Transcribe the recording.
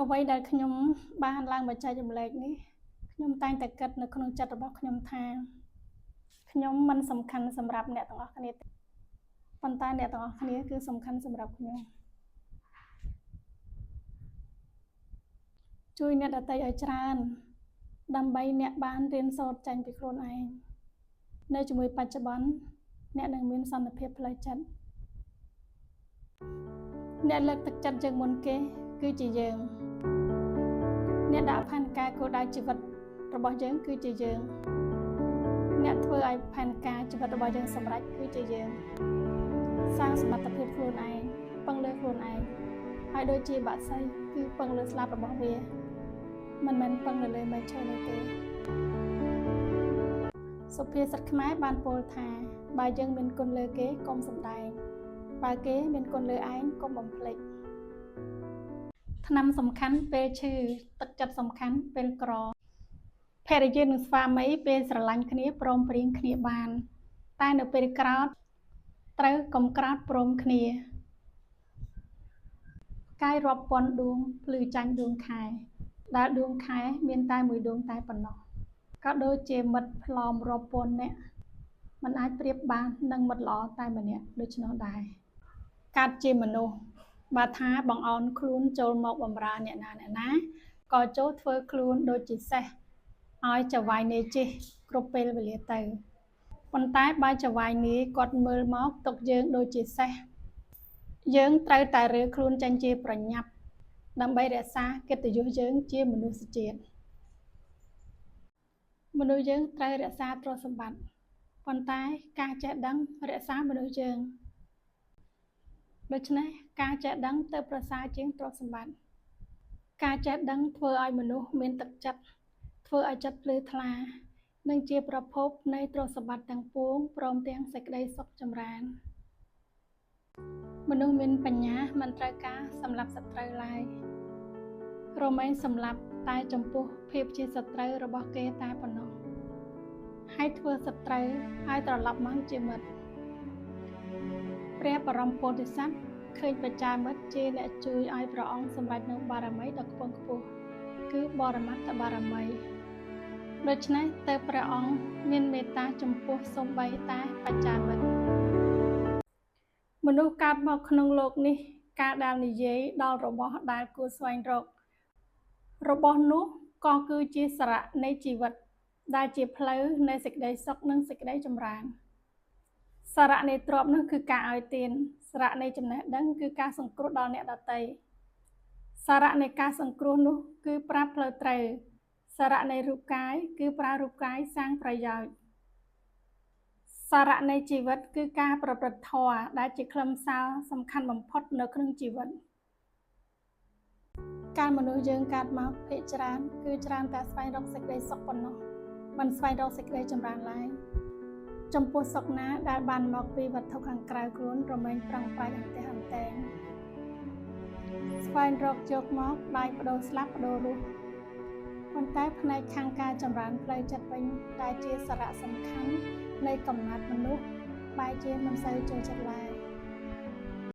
អ្វីដែលខ្ញុំបានឡើងមកចែករំលែកនេះខ្ញុំតែងតែគិតនៅក្នុងចិត្តរបស់ខ្ញុំថាខ្ញុំមិនសំខាន់សម្រាប់អ្នកទាំងអស់គ្នាទេប៉ុន្តែអ្នកទាំងអស់គ្នាគឺសំខាន់សម្រាប់ខ្ញុំជួយអ្នកដទៃឲ្យច្រើនដើម្បីអ្នកបានរៀនសូត្រចេញពីខ្លួនឯងនៅជាមួយបច្ចុប្បន្នអ្នកនឹងមានសន្តិភាពផ្លូវចិត្តអ្នកលើកទឹកចិត្តយើងមុនគេគឺជាយើងអ្នកដាក់ផែនការគោលដៅជីវិតរបស់យើងគឺជាយើងអ្នកធ្វើឲ្យផែនការជីវិតរបស់យើងសម្រេចគឺជាយើងសាងសមត្ថភាពខ្លួនឯងពឹងលើខ្លួនឯងហើយដូចជាបាក់សីគឺពឹងលើស្លាបរបស់វាមិនមែនពឹងលើមែកឈើនោះទេសុភាសិតខ្មែរបានពោលថាបើយើងមានគុណលើគេកុំសម្ដែងបើគេមានគុណលើឯងកុំបំភ្លេចថ្នាំសំខាន់ពេលឈឺទឹកចិត្តសំខាន់ពេលក្រភរិយានិងស្វាមីពេលស្រឡាញ់គ្នាព្រមព្រៀងគ្នាបានតែនៅពេលក្រោធត្រូវកុំក្រោធព្រមគ្នាកាយរាប់ពាន់ដួងភ្លឺចាញ់ដួងខែដែលដួងខែមានតែមួយដួងតែប៉ុណ្ណោះក៏ដូចជាមិត្តផ្លោមរាប់ពាន់នាក់มันអាចប្រៀបបាននឹងមិត្តល្អតែម្នាក់ដូច្នោះដែរកើតជាមនុស្សបើថាបងអោនខ្លួនចូលមកបម្រើអ្នកណាក៏ចូលធ្វើខ្លួនដូចជាសេះឲ្យចៅហ្វាយនាយជិះគ្រប់ពេលវេលាទៅប៉ុន្តែបើចៅហ្វាយនាយគាត់មើលមកទុកយើងដូចជាសេះយើងត្រូវតែរើខ្លួនចេញជាប្រញាប់ដើម្បីរក្សាកិត្តិយសយើងជាមនុស្សជាតិមនុស្សយើងត្រូវរក្សាទ្រព្យសម្បត្តិប៉ុន្តែការចេះដឹងរក្សាមនុស្សយើងដូច្នេះការចេះដឹងទៅប្រសើរជាងទ្រព្យសម្បត្តិការចេះដឹងធ្វើឲ្យមនុស្សមានទឹកចិត្តធ្វើឲ្យចិត្តភ្លឺថ្លានិងជាប្រភពនៃទ្រព្យសម្បត្តិទាំងពួងព្រមទាំងសេចក្តីសុខចម្រើនមនុស្សមានបញ្ញាមិនត្រូវការសម្លាប់សត្រូវឡើយរមែងសម្លាប់តែចំពោះភាពជាសត្រូវរបស់គេតែប៉ុណ្ណោះហើយធ្វើសត្រូវឲ្យត្រឡប់មកជាមិត្តព្រះបរមពោធិសត្វឃើញបច្ចាមិត្តជាអ្នកជួយឲ្យព្រះអង្គសម្រេចនូវបារមីដ៏ខ្ពង់ខ្ពស់គឺបរមត្ថបារមីដូច្នេះទើបព្រះអង្គមានមេត្តាចំពោះសូម្បីតែបច្ចាមិត្តមនុស្សកើតមកក្នុងโลกនេះការដែលនិយាយដល់របស់ដែលគួរស្វែងរករបស់នោះក៏គឺជាសារៈនៃជីវិតដែលជាផ្លូវនៃសេចក្តីសុខនិងសេចក្តីចម្រើនសារៈនៃទ្រព្យនោះគឺការឲ្យទានសារៈនៃចំណេះដឹងគឺការសង្គ្រោះដល់អ្នកដទៃសារៈនៃការសង្គ្រោះនោះគឺប្រាប់ផ្លូវត្រូវសារៈនៃរូបកាយគឺប្រើរូបកាយសាងប្រយោជន៍សារៈនៃជីវិតគឺការប្រព្រឹត្តធម៌ដែលជាខ្លឹមសារសំខាន់បំផុតនៅក្នុងជីវិតការមនុស្សយើងកើតមកភាគច្រើនគឺច្រើនតែស្វែងរកសេចក្តីសុខប៉ុណ្ណោះមិនស្វែងរកសេចក្តីចម្រើនឡើយចំពោះសុខណាដែលបានមកពីវត្ថុខាងក្រៅខ្លួនរមែងប្រឹងប្រែងអន្ទះអន្តែងស្វែងរកយកមកដោយបដូរស្លាប់បដូររស់ប៉ុន្តែផ្នែកខាងការចម្រើនផ្លូវចិត្តវិញដែលជាសារៈសំខាន់នៃកំណត់មនុស្សបែរជាមិនសូវចូលចិត្តឡើយ